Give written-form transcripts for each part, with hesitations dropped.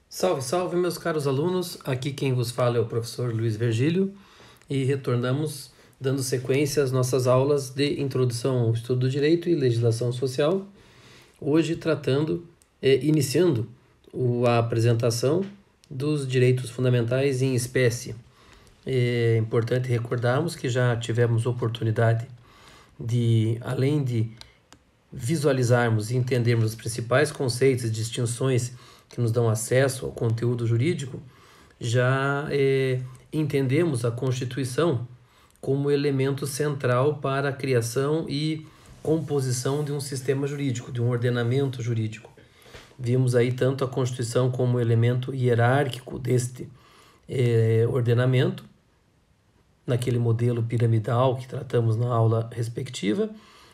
Salve, salve, meus caros alunos. Aqui quem vos fala é o professor Luiz Virgílio e retornamos dando sequência às nossas aulas de Introdução ao Estudo do Direito e Legislação Social. Hoje iniciando a apresentação dos direitos fundamentais em espécie. É importante recordarmos que já tivemos oportunidade de, além de visualizarmos e entendermos os principais conceitos e distinções que nos dão acesso ao conteúdo jurídico, já entendemos a Constituição como elemento central para a criação e composição de um sistema jurídico, de um ordenamento jurídico. Vimos aí tanto a Constituição como elemento hierárquico deste ordenamento, naquele modelo piramidal que tratamos na aula respectiva,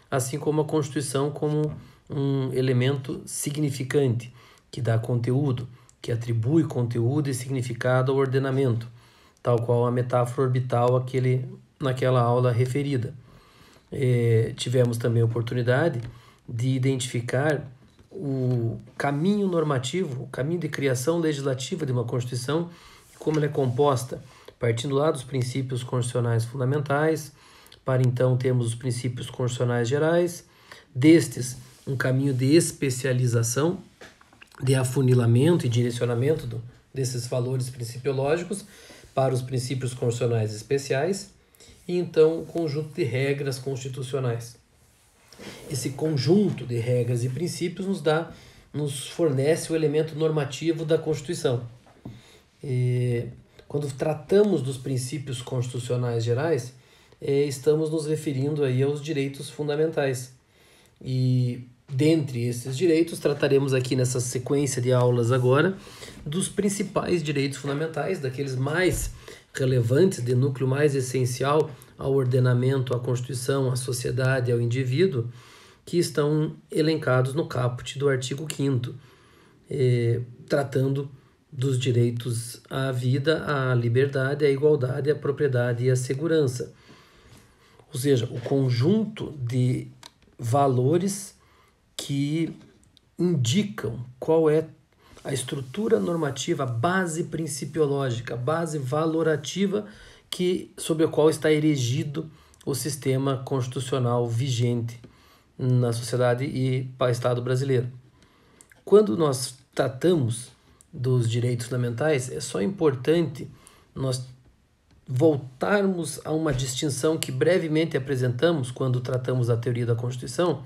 assim como a Constituição como um elemento significante, que dá conteúdo, que atribui conteúdo e significado ao ordenamento, tal qual a metáfora orbital naquela aula referida. Tivemos também a oportunidade de identificar o caminho normativo, o caminho de criação legislativa de uma Constituição, como ela é composta, partindo lá dos princípios constitucionais fundamentais, para então termos os princípios constitucionais gerais, destes um caminho de especialização, de afunilamento e direcionamento desses valores principiológicos para os princípios constitucionais especiais, e então um conjunto de regras constitucionais. Esse conjunto de regras e princípios nos fornece o elemento normativo da Constituição. Quando tratamos dos princípios constitucionais gerais, estamos nos referindo aí aos direitos fundamentais. E dentre esses direitos, trataremos aqui nessa sequência de aulas agora dos principais direitos fundamentais, daqueles mais relevantes, de núcleo mais essencial ao ordenamento, à Constituição, à sociedade, ao indivíduo, que estão elencados no caput do artigo 5º, tratando dos direitos à vida, à liberdade, à igualdade, à propriedade e à segurança. Ou seja, o conjunto de valores que indicam qual é a estrutura normativa, a base principiológica, a base valorativa sobre a qual está erigido o sistema constitucional vigente na sociedade e para o Estado brasileiro. Quando nós tratamos dos direitos fundamentais, é só importante nós voltarmos a uma distinção que brevemente apresentamos quando tratamos da teoria da Constituição,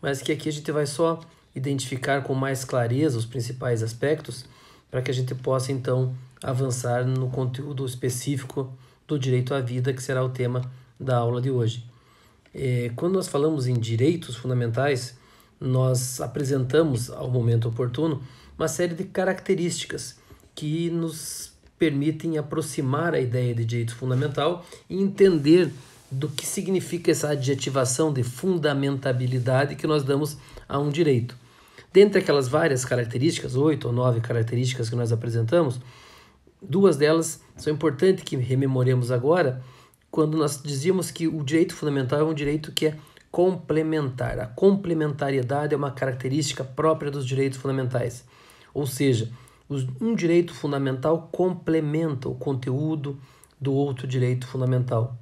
mas que aqui a gente vai só identificar com mais clareza os principais aspectos para que a gente possa então avançar no conteúdo específico do direito à vida, que será o tema da aula de hoje. Quando nós falamos em direitos fundamentais, nós apresentamos ao momento oportuno uma série de características que nos permitem aproximar a ideia de direito fundamental e entender do que significa essa adjetivação de fundamentabilidade que nós damos a um direito. Dentre aquelas várias características, 8 ou 9 características que nós apresentamos, duas delas são importantes que rememoremos agora, quando nós dizíamos que o direito fundamental é um direito que é complementar. A complementariedade é uma característica própria dos direitos fundamentais. Ou seja, um direito fundamental complementa o conteúdo do outro direito fundamental.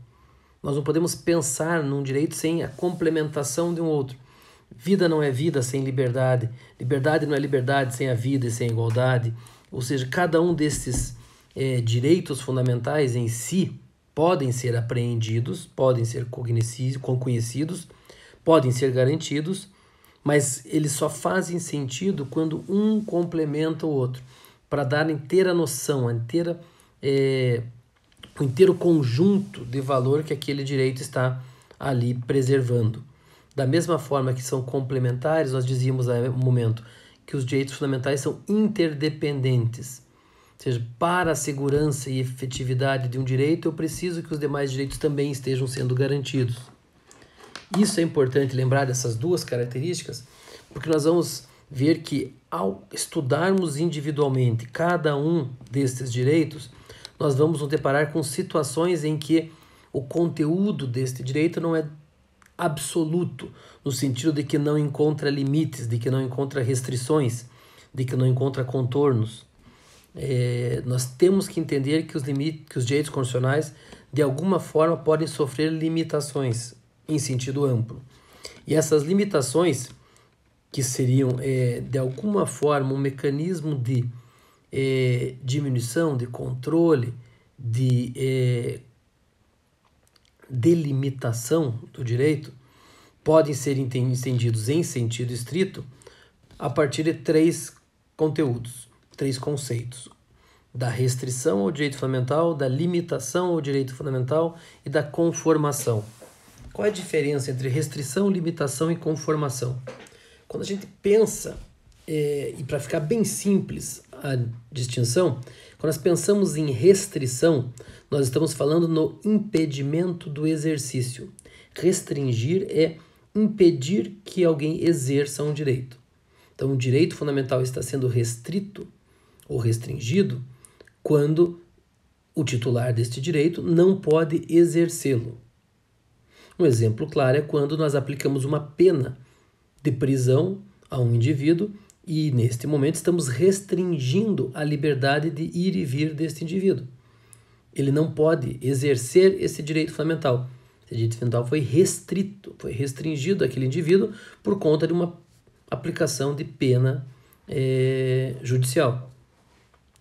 Nós não podemos pensar num direito sem a complementação de um outro. Vida não é vida sem liberdade. Liberdade não é liberdade sem a vida e sem a igualdade. Ou seja, cada um desses direitos fundamentais em si podem ser apreendidos, podem ser conhecidos, podem ser garantidos, mas eles só fazem sentido quando um complementa o outro, para dar inteira noção, o inteiro conjunto de valor que aquele direito está ali preservando. Da mesma forma que são complementares, nós dizíamos há um momento que os direitos fundamentais são interdependentes. Ou seja, para a segurança e efetividade de um direito, eu preciso que os demais direitos também estejam sendo garantidos. Isso é importante lembrar dessas duas características, porque nós vamos ver que ao estudarmos individualmente cada um destes direitos, nós vamos nos deparar com situações em que o conteúdo deste direito não é absoluto, no sentido de que não encontra limites, de que não encontra restrições, de que não encontra contornos. Nós temos que entender que os direitos constitucionais, de alguma forma, podem sofrer limitações em sentido amplo. E essas limitações, que seriam, de alguma forma, um mecanismo de diminuição, de controle, de delimitação do direito, podem ser entendidos em sentido estrito a partir de três conteúdos, três conceitos: da restrição ao direito fundamental, da limitação ao direito fundamental e da conformação. Qual é a diferença entre restrição, limitação e conformação? Quando a gente pensa, e para ficar bem simples a distinção, quando nós pensamos em restrição, nós estamos falando no impedimento do exercício. Restringir é impedir que alguém exerça um direito. Então, o direito fundamental está sendo restrito ou restringido quando o titular deste direito não pode exercê-lo. Um exemplo claro é quando nós aplicamos uma pena de prisão a um indivíduo e, neste momento, estamos restringindo a liberdade de ir e vir deste indivíduo. Ele não pode exercer esse direito fundamental. Esse direito fundamental foi restrito, foi restringido àquele indivíduo por conta de uma aplicação de pena judicial.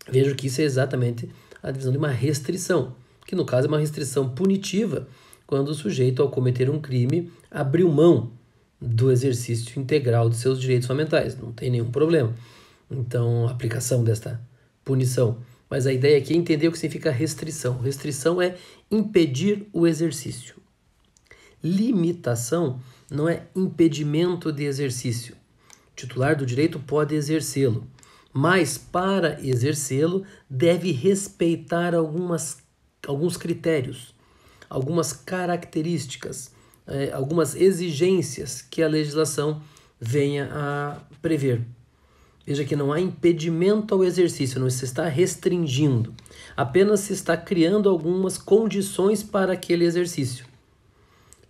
Vejo que isso é exatamente a divisão de uma restrição, que no caso é uma restrição punitiva, quando o sujeito, ao cometer um crime, abriu mão do exercício integral de seus direitos fundamentais. Não tem nenhum problema. Então, a aplicação desta punição. Mas a ideia aqui é entender o que significa restrição. Restrição é impedir o exercício. Limitação não é impedimento de exercício. O titular do direito pode exercê-lo, mas para exercê-lo deve respeitar alguns critérios, algumas características, algumas exigências que a legislação venha a prever. Veja que não há impedimento ao exercício, não se está restringindo, apenas se está criando algumas condições para aquele exercício.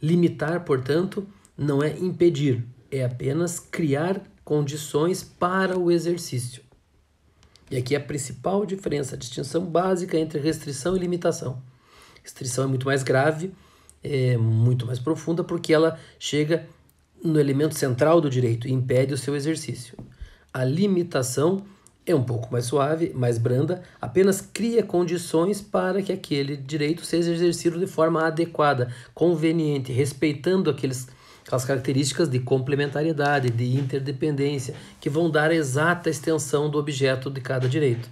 Limitar, portanto, não é impedir, é apenas criar condições para o exercício. E aqui a principal diferença, a distinção básica entre restrição e limitação. Restrição é muito mais grave, é muito mais profunda, porque ela chega no elemento central do direito e impede o seu exercício. A limitação é um pouco mais suave, mais branda, apenas cria condições para que aquele direito seja exercido de forma adequada, conveniente, respeitando aquelas características de complementariedade, de interdependência, que vão dar a exata extensão do objeto de cada direito.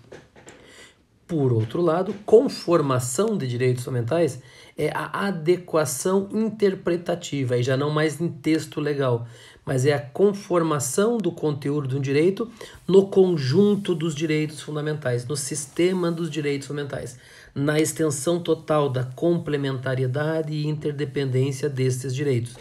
Por outro lado, conformação de direitos fundamentais é a adequação interpretativa, e já não mais em texto legal, mas é a conformação do conteúdo de um direito no conjunto dos direitos fundamentais, no sistema dos direitos fundamentais, na extensão total da complementariedade e interdependência destes direitos.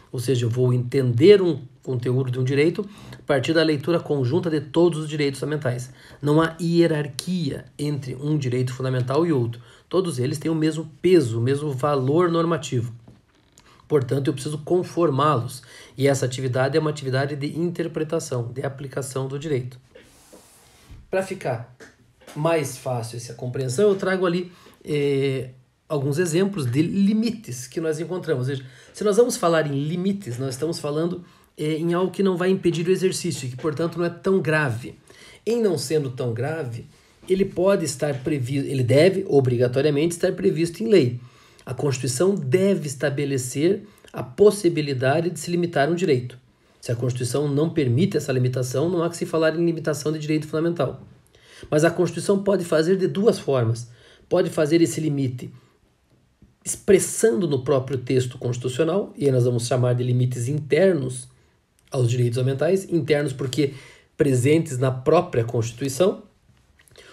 Ou seja, eu vou entender um conteúdo de um direito a partir da leitura conjunta de todos os direitos fundamentais. Não há hierarquia entre um direito fundamental e outro. Todos eles têm o mesmo peso, o mesmo valor normativo. Portanto, eu preciso conformá-los. E essa atividade é uma atividade de interpretação, de aplicação do direito. Para ficar mais fácil essa compreensão, eu trago ali alguns exemplos de limites que nós encontramos. Ou seja, se nós vamos falar em limites, nós estamos falando em algo que não vai impedir o exercício, que, portanto, não é tão grave. Em não sendo tão grave, ele pode estar previsto, ele deve obrigatoriamente estar previsto em lei. A Constituição deve estabelecer a possibilidade de se limitar um direito. Se a Constituição não permite essa limitação, não há que se falar em limitação de direito fundamental. Mas a Constituição pode fazer de duas formas. Pode fazer esse limite expressando no próprio texto constitucional, e aí nós vamos chamar de limites internos aos direitos fundamentais, internos porque presentes na própria Constituição,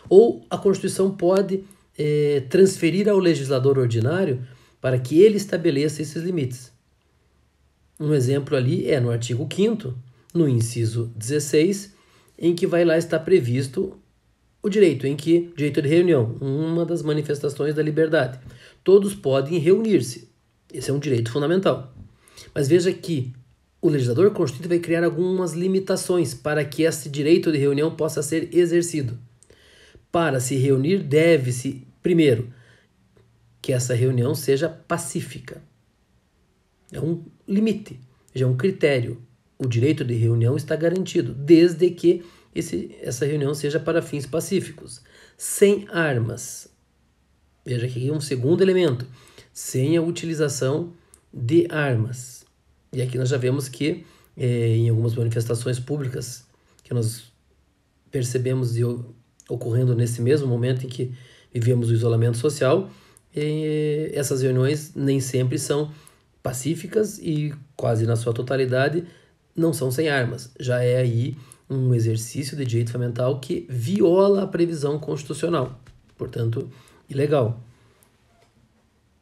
ou a Constituição pode transferir ao legislador ordinário para que ele estabeleça esses limites. Um exemplo ali é no artigo 5º, no inciso 16, em que vai lá estar previsto o direito de reunião, uma das manifestações da liberdade. Todos podem reunir-se. Esse é um direito fundamental. Mas veja que o legislador constituinte vai criar algumas limitações para que esse direito de reunião possa ser exercido. Para se reunir, deve-se, primeiro, que essa reunião seja pacífica. É um limite, já é um critério. O direito de reunião está garantido, desde que essa reunião seja para fins pacíficos, sem armas. Veja aqui um segundo elemento, sem a utilização de armas. E aqui nós já vemos que em algumas manifestações públicas que nós percebemos ocorrendo nesse mesmo momento em que vivemos o isolamento social, essas reuniões nem sempre são pacíficas e quase na sua totalidade não são sem armas. Já é aí um exercício de direito fundamental que viola a previsão constitucional, portanto, ilegal.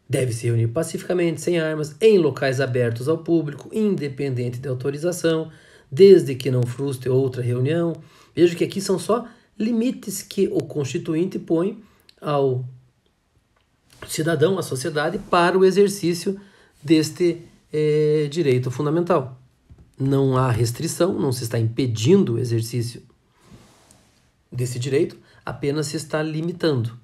Deve se reunir pacificamente, sem armas, em locais abertos ao público, independente de autorização, desde que não frustre outra reunião. Veja que aqui são só limites que o Constituinte põe ao cidadão, à sociedade, para o exercício deste direito fundamental. Não há restrição, não se está impedindo o exercício desse direito, apenas se está limitando.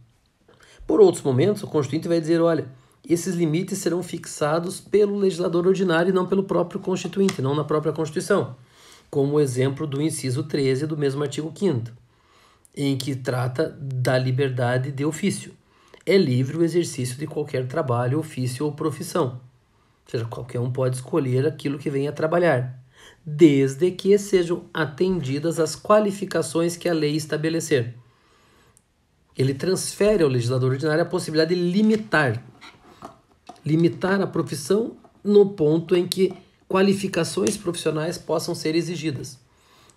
Por outros momentos, o Constituinte vai dizer, olha, esses limites serão fixados pelo legislador ordinário e não pelo próprio Constituinte, não na própria Constituição, como o exemplo do inciso 13 do mesmo artigo 5º, em que trata da liberdade de ofício. É livre o exercício de qualquer trabalho, ofício ou profissão. Ou seja, qualquer um pode escolher aquilo que venha a trabalhar, desde que sejam atendidas as qualificações que a lei estabelecer. Ele transfere ao legislador ordinário a possibilidade de limitar a profissão no ponto em que qualificações profissionais possam ser exigidas.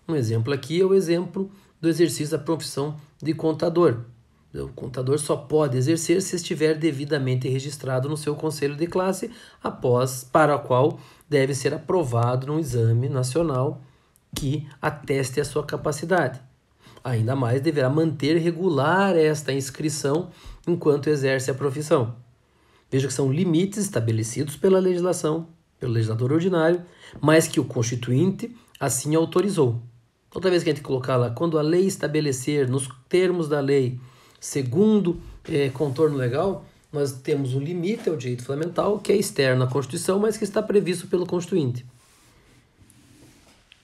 Um exemplo aqui é o exemplo do exercício da profissão de contador. O contador só pode exercer se estiver devidamente registrado no seu conselho de classe, para o qual deve ser aprovado num exame nacional que ateste a sua capacidade. Ainda mais deverá manter regular esta inscrição enquanto exerce a profissão. Veja que são limites estabelecidos pela legislação, pelo legislador ordinário, mas que o Constituinte assim autorizou. Toda vez que a gente colocar lá, quando a lei estabelecer, nos termos da lei, segundo contorno legal, nós temos um limite ao direito fundamental, que é externo à Constituição, mas que está previsto pelo Constituinte.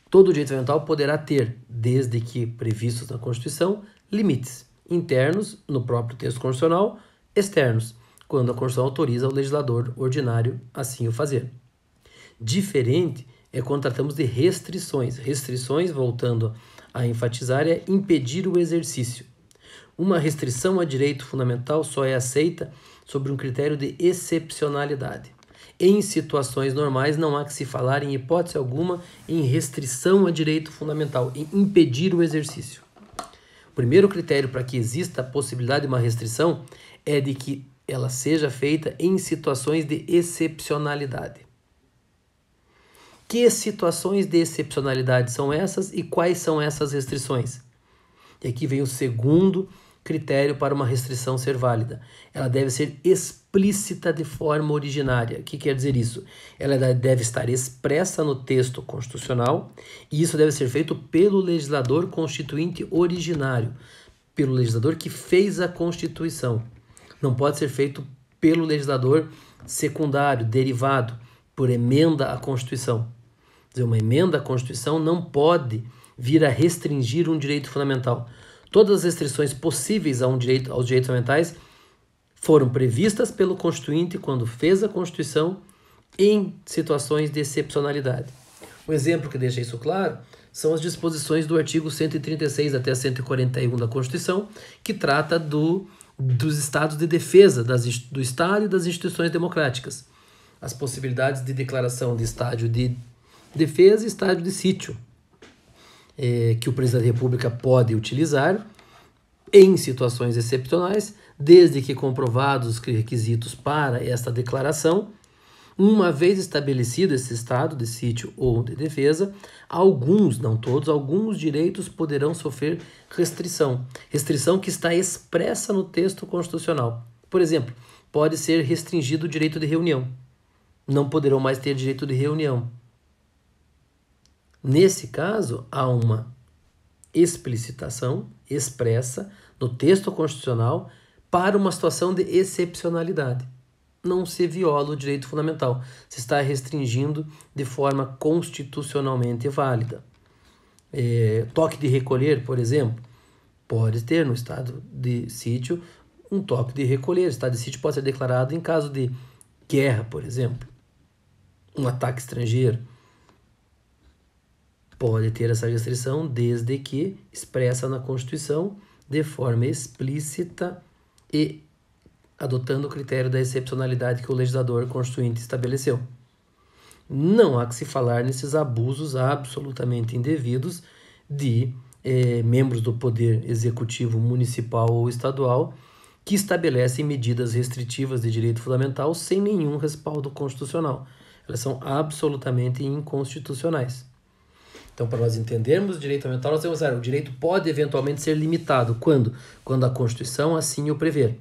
Todo direito fundamental poderá ter, desde que previstos na Constituição, limites internos, no próprio texto constitucional, externos, quando a Constituição autoriza o legislador ordinário assim o fazer. Diferente é quando tratamos de restrições. Restrições, voltando a enfatizar, é impedir o exercício. Uma restrição a direito fundamental só é aceita sobre um critério de excepcionalidade. Em situações normais, não há que se falar, em hipótese alguma, em restrição a direito fundamental, em impedir o exercício. O primeiro critério para que exista a possibilidade de uma restrição é de que ela seja feita em situações de excepcionalidade. Que situações de excepcionalidade são essas e quais são essas restrições? E aqui vem o segundo critério para uma restrição ser válida. Ela deve ser explícita de forma originária. O que quer dizer isso? Ela deve estar expressa no texto constitucional e isso deve ser feito pelo legislador constituinte originário, pelo legislador que fez a Constituição. Não pode ser feito pelo legislador secundário, derivado, por emenda à Constituição. Quer dizer, uma emenda à Constituição não pode vir a restringir um direito fundamental. Todas as restrições possíveis aos direitos fundamentais foram previstas pelo Constituinte quando fez a Constituição em situações de excepcionalidade. Um exemplo que deixa isso claro são as disposições do artigo 136 até 141 da Constituição, que trata dos estados de defesa do Estado e das instituições democráticas. As possibilidades de declaração de estádio de defesa e estádio de sítio, que o presidente da República pode utilizar em situações excepcionais, desde que comprovados os requisitos para esta declaração. Uma vez estabelecido esse estado de sítio ou de defesa, alguns, não todos, alguns direitos poderão sofrer restrição. Restrição que está expressa no texto constitucional. Por exemplo, pode ser restringido o direito de reunião. Não poderão mais ter direito de reunião. Nesse caso, há uma explicitação expressa no texto constitucional para uma situação de excepcionalidade. Não se viola o direito fundamental, se está restringindo de forma constitucionalmente válida. Toque de recolher, por exemplo, pode ter no estado de sítio um toque de recolher. O estado de sítio pode ser declarado em caso de guerra, por exemplo, um ataque estrangeiro. Pode ter essa restrição desde que expressa na Constituição de forma explícita e adotando o critério da excepcionalidade que o legislador constituinte estabeleceu. Não há que se falar nesses abusos absolutamente indevidos de membros do Poder Executivo municipal ou estadual que estabelecem medidas restritivas de direito fundamental sem nenhum respaldo constitucional. Elas são absolutamente inconstitucionais. Então, para nós entendermos o direito fundamental, nós temos que o direito pode eventualmente ser limitado. Quando? Quando a Constituição assim o prevê.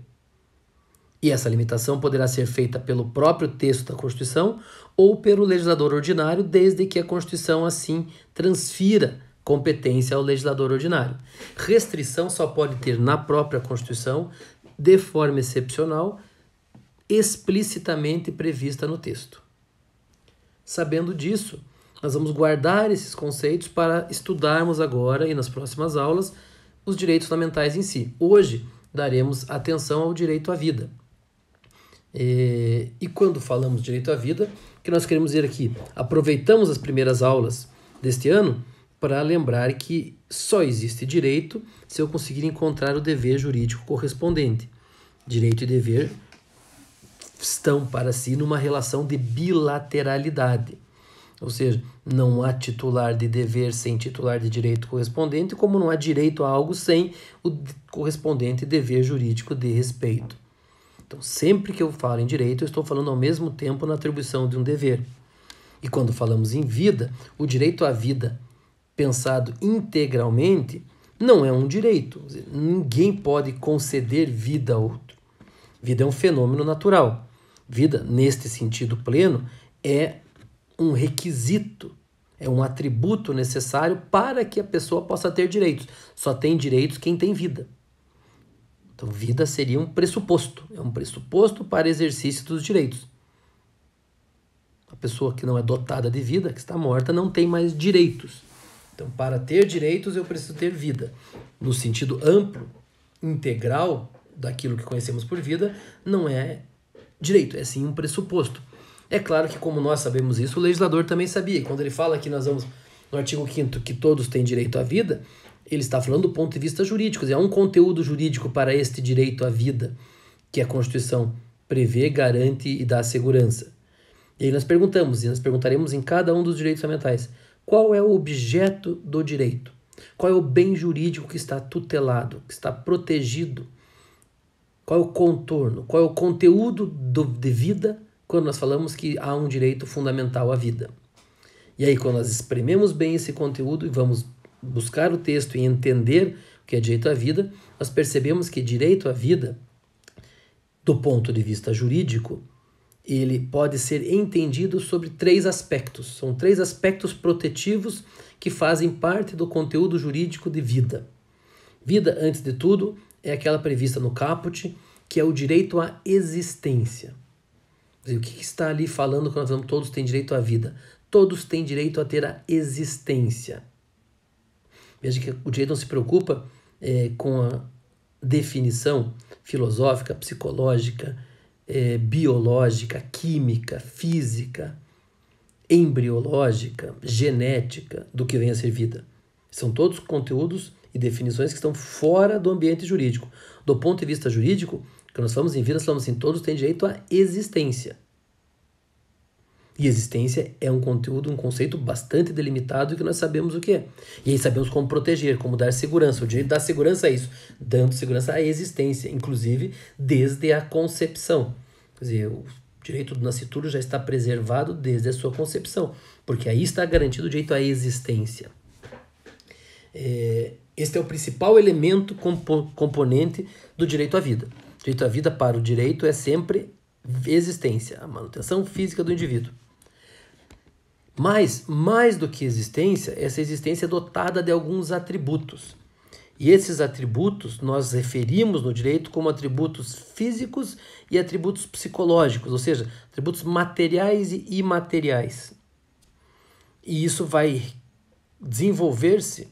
E essa limitação poderá ser feita pelo próprio texto da Constituição ou pelo legislador ordinário, desde que a Constituição assim transfira competência ao legislador ordinário. Restrição só pode ter na própria Constituição, de forma excepcional, explicitamente prevista no texto. Sabendo disso, nós vamos guardar esses conceitos para estudarmos agora e nas próximas aulas os direitos fundamentais em si. Hoje daremos atenção ao direito à vida. E quando falamos direito à vida, o que nós queremos dizer aqui? Aproveitamos as primeiras aulas deste ano para lembrar que só existe direito se eu conseguir encontrar o dever jurídico correspondente. Direito e dever estão para si numa relação de bilateralidade. Ou seja, não há titular de dever sem titular de direito correspondente, como não há direito a algo sem o correspondente dever jurídico de respeito. Então, sempre que eu falo em direito, eu estou falando ao mesmo tempo na atribuição de um dever. E quando falamos em vida, o direito à vida pensado integralmente não é um direito. Ninguém pode conceder vida a outro. Vida é um fenômeno natural. Vida, neste sentido pleno, é um requisito, é um atributo necessário para que a pessoa possa ter direitos. Só tem direitos quem tem vida. Então, vida seria um pressuposto, é um pressuposto para exercício dos direitos. A pessoa que não é dotada de vida, que está morta, não tem mais direitos. Então, para ter direitos, eu preciso ter vida. No sentido amplo, integral daquilo que conhecemos por vida, não é direito, é sim um pressuposto. É claro que, como nós sabemos isso, o legislador também sabia. E quando ele fala que nós vamos, no artigo 5º, que todos têm direito à vida, ele está falando do ponto de vista jurídico. Há um conteúdo jurídico para este direito à vida que a Constituição prevê, garante e dá segurança. E aí nós perguntamos, e nós perguntaremos em cada um dos direitos fundamentais, qual é o objeto do direito? Qual é o bem jurídico que está tutelado, que está protegido? Qual é o contorno? Qual é o conteúdo de vida quando nós falamos que há um direito fundamental à vida? E aí, quando nós exprimimos bem esse conteúdo e vamos buscar o texto e entender o que é direito à vida, nós percebemos que direito à vida, do ponto de vista jurídico, ele pode ser entendido sobre 3 aspectos. São 3 aspectos protetivos que fazem parte do conteúdo jurídico de vida. Vida, antes de tudo, é aquela prevista no caput, que é o direito à existência. O que está ali falando quando nós falamos todos têm direito à vida? Todos têm direito a ter a existência. Veja que o direito não se preocupa com a definição filosófica, psicológica, biológica, química, física, embriológica, genética do que vem a ser vida. São todos conteúdos e definições que estão fora do ambiente jurídico. Do ponto de vista jurídico, quando nós falamos em vida, nós falamos assim, todos têm direito à existência. E existência é um conteúdo, um conceito bastante delimitado e que nós sabemos o que é. E aí sabemos como proteger, como dar segurança. O direito da segurança é isso, dando segurança à existência, inclusive desde a concepção. Quer dizer, o direito do nascituro já está preservado desde a sua concepção, porque aí está garantido o direito à existência. Este é o principal elemento componente do direito à vida. O direito à vida para o direito é sempre existência, a manutenção física do indivíduo. Mas, mais do que existência, essa existência é dotada de alguns atributos. E esses atributos nós referimos no direito como atributos físicos e atributos psicológicos, ou seja, atributos materiais e imateriais. E isso vai desenvolver-se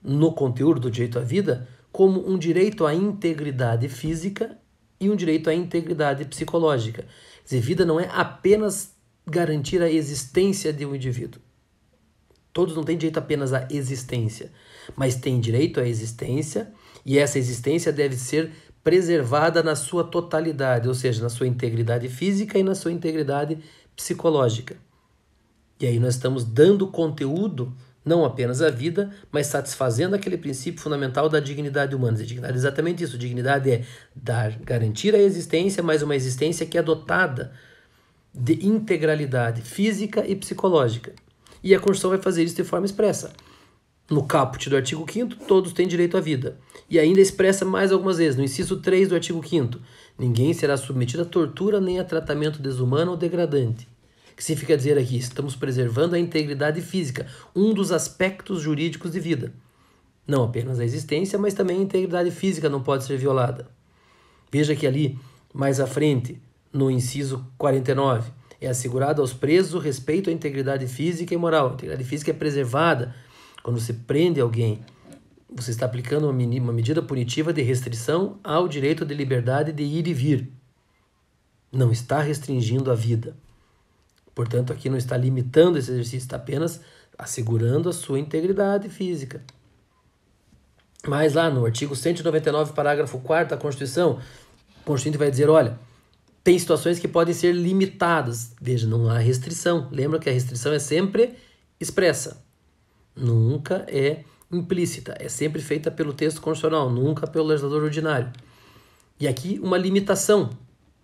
no conteúdo do direito à vida como um direito à integridade física e um direito à integridade psicológica. Quer dizer, vida não é apenas garantir a existência de um indivíduo. Todos não têm direito apenas à existência, mas têm direito à existência, e essa existência deve ser preservada na sua totalidade, ou seja, na sua integridade física e na sua integridade psicológica. E aí nós estamos dando conteúdo não apenas à vida, mas satisfazendo aquele princípio fundamental da dignidade humana. A dignidade é exatamente isso. Dignidade é garantir a existência, mas uma existência que é dotada de integralidade física e psicológica. E a Constituição vai fazer isso de forma expressa. No caput do artigo 5º, todos têm direito à vida. E ainda expressa mais algumas vezes, no inciso 3 do artigo 5º, ninguém será submetido a tortura nem a tratamento desumano ou degradante. O que significa dizer aqui? Estamos preservando a integridade física, um dos aspectos jurídicos de vida. Não apenas a existência, mas também a integridade física não pode ser violada. Veja que ali, mais à frente, no inciso 49, é assegurado aos presos o respeito à integridade física e moral. A integridade física é preservada. Quando você prende alguém, você está aplicando uma medida punitiva de restrição ao direito de liberdade de ir e vir. Não está restringindo a vida. Portanto, aqui não está limitando esse exercício, está apenas assegurando a sua integridade física. Mas lá no artigo 199, parágrafo 4º da Constituição, o Constituinte vai dizer, olha, tem situações que podem ser limitadas. Veja, não há restrição. Lembra que a restrição é sempre expressa. Nunca é implícita. É sempre feita pelo texto constitucional, nunca pelo legislador ordinário. E aqui uma limitação.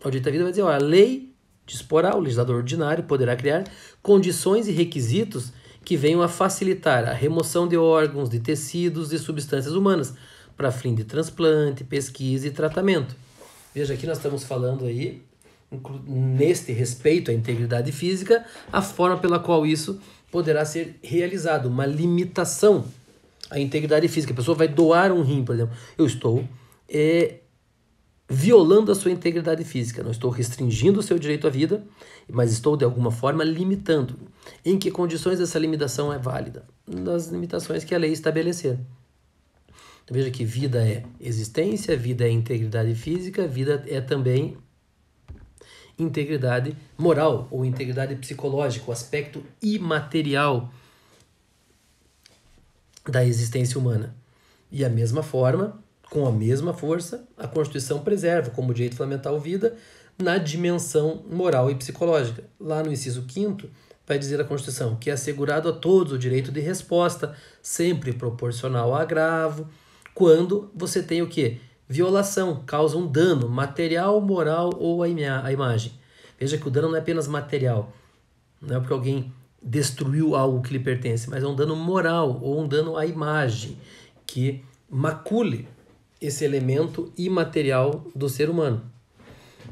O direito à vida vai dizer, olha, a lei disporá, o legislador ordinário poderá criar condições e requisitos que venham a facilitar a remoção de órgãos, de tecidos e substâncias humanas para fim de transplante, pesquisa e tratamento. Veja, aqui nós estamos falando aí, neste respeito à integridade física, a forma pela qual isso poderá ser realizado, uma limitação à integridade física. A pessoa vai doar um rim, por exemplo. Eu estou violando a sua integridade física, não estou restringindo o seu direito à vida, mas estou, de alguma forma, limitando. Em que condições essa limitação é válida? Nas limitações que a lei estabelecer. Então, veja que vida é existência, vida é integridade física, vida é também integridade moral ou integridade psicológica, o aspecto imaterial da existência humana. E a mesma forma, com a mesma força, a Constituição preserva como direito fundamental vida na dimensão moral e psicológica. Lá no inciso 5º, vai dizer a Constituição que é assegurado a todos o direito de resposta, sempre proporcional ao agravo, quando você tem o quê? Violação, causa um dano material, moral ou à imagem. Veja que o dano não é apenas material, não é porque alguém destruiu algo que lhe pertence, mas é um dano moral ou um dano à imagem que macule esse elemento imaterial do ser humano.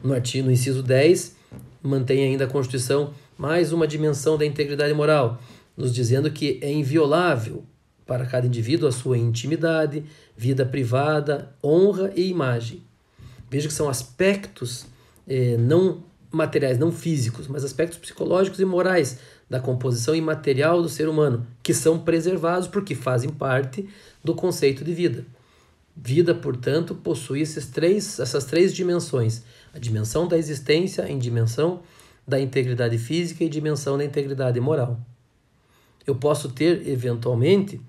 No inciso 10, mantém ainda a Constituição mais uma dimensão da integridade moral, nos dizendo que é inviolável para cada indivíduo a sua intimidade, vida privada, honra e imagem. Veja que são aspectos não materiais, não físicos, mas aspectos psicológicos e morais da composição imaterial do ser humano, que são preservados porque fazem parte do conceito de vida. Vida, portanto, possui essas três dimensões. A dimensão da existência, a dimensão da integridade física e a dimensão da integridade moral. Eu posso ter, eventualmente,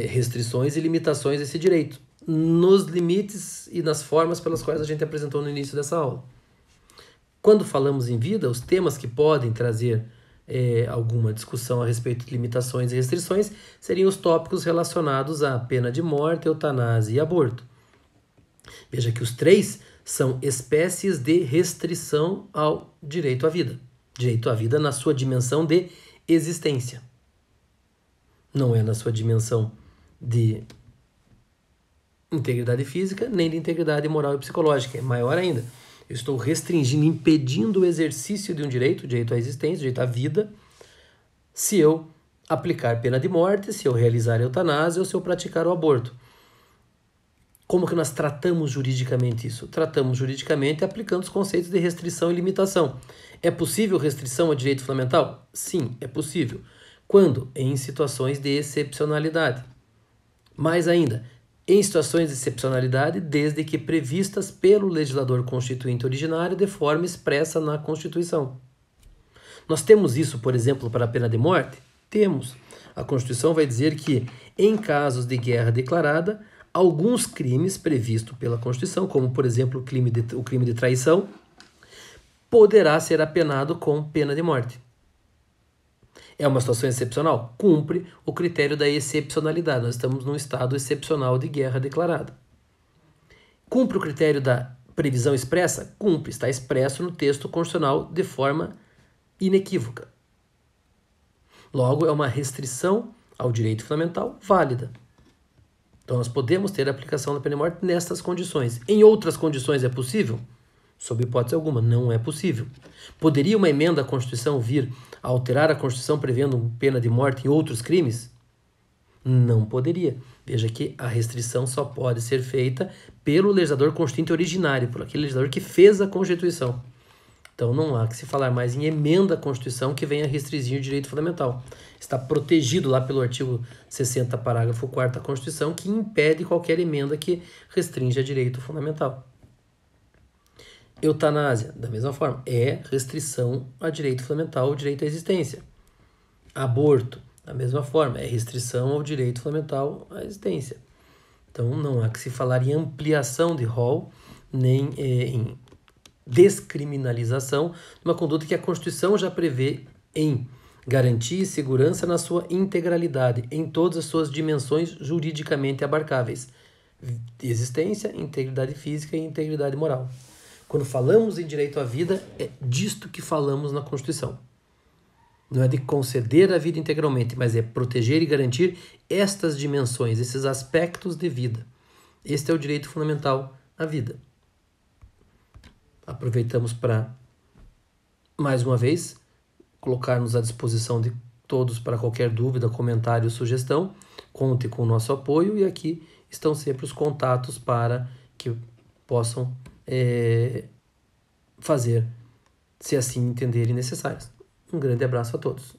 restrições e limitações desse direito, nos limites e nas formas pelas quais a gente apresentou no início dessa aula. Quando falamos em vida, os temas que podem trazer alguma discussão a respeito de limitações e restrições seriam os tópicos relacionados à pena de morte, eutanásia e aborto. Veja que os três são espécies de restrição ao direito à vida. Direito à vida na sua dimensão de existência. Não é na sua dimensão de integridade física, nem de integridade moral e psicológica. É maior ainda. Eu estou restringindo, impedindo o exercício de um direito, o direito à existência, o direito à vida, se eu aplicar pena de morte, se eu realizar a eutanásia ou se eu praticar o aborto. Como que nós tratamos juridicamente isso? Tratamos juridicamente aplicando os conceitos de restrição e limitação. É possível restrição a direito fundamental? Sim, é possível. Quando? Em situações de excepcionalidade. Mais ainda, em situações de excepcionalidade, desde que previstas pelo legislador constituinte originário de forma expressa na Constituição. Nós temos isso, por exemplo, para a pena de morte? Temos. A Constituição vai dizer que, em casos de guerra declarada, alguns crimes previstos pela Constituição, como, por exemplo, o crime de traição, poderá ser apenado com pena de morte. É uma situação excepcional? Cumpre o critério da excepcionalidade. Nós estamos num estado excepcional de guerra declarada. Cumpre o critério da previsão expressa? Cumpre, está expresso no texto constitucional de forma inequívoca. Logo, é uma restrição ao direito fundamental válida. Então, nós podemos ter a aplicação da pena de morte nestas condições. Em outras condições é possível? Sob hipótese alguma, não é possível. Poderia uma emenda à Constituição vir a alterar a Constituição prevendo pena de morte em outros crimes? Não poderia. Veja que a restrição só pode ser feita pelo legislador constituinte originário, por aquele legislador que fez a Constituição. Então não há que se falar mais em emenda à Constituição que venha restringir o direito fundamental. Está protegido lá pelo artigo 60, parágrafo 4º da Constituição, que impede qualquer emenda que restrinja direito fundamental. Eutanásia, da mesma forma, é restrição a direito fundamental, ao direito à existência. Aborto, da mesma forma, é restrição ao direito fundamental à existência. Então não há que se falar em ampliação de rol, nem em descriminalização de uma conduta que a Constituição já prevê em garantia e segurança na sua integralidade, em todas as suas dimensões juridicamente abarcáveis. Existência, integridade física e integridade moral. Quando falamos em direito à vida, é disto que falamos na Constituição. Não é de conceder a vida integralmente, mas é proteger e garantir estas dimensões, esses aspectos de vida. Este é o direito fundamental à vida. Aproveitamos para, mais uma vez, colocar-nos à disposição de todos para qualquer dúvida, comentário ou sugestão. Conte com o nosso apoio e aqui estão sempre os contatos para que possam fazer, se assim entenderem necessários. Um grande abraço a todos.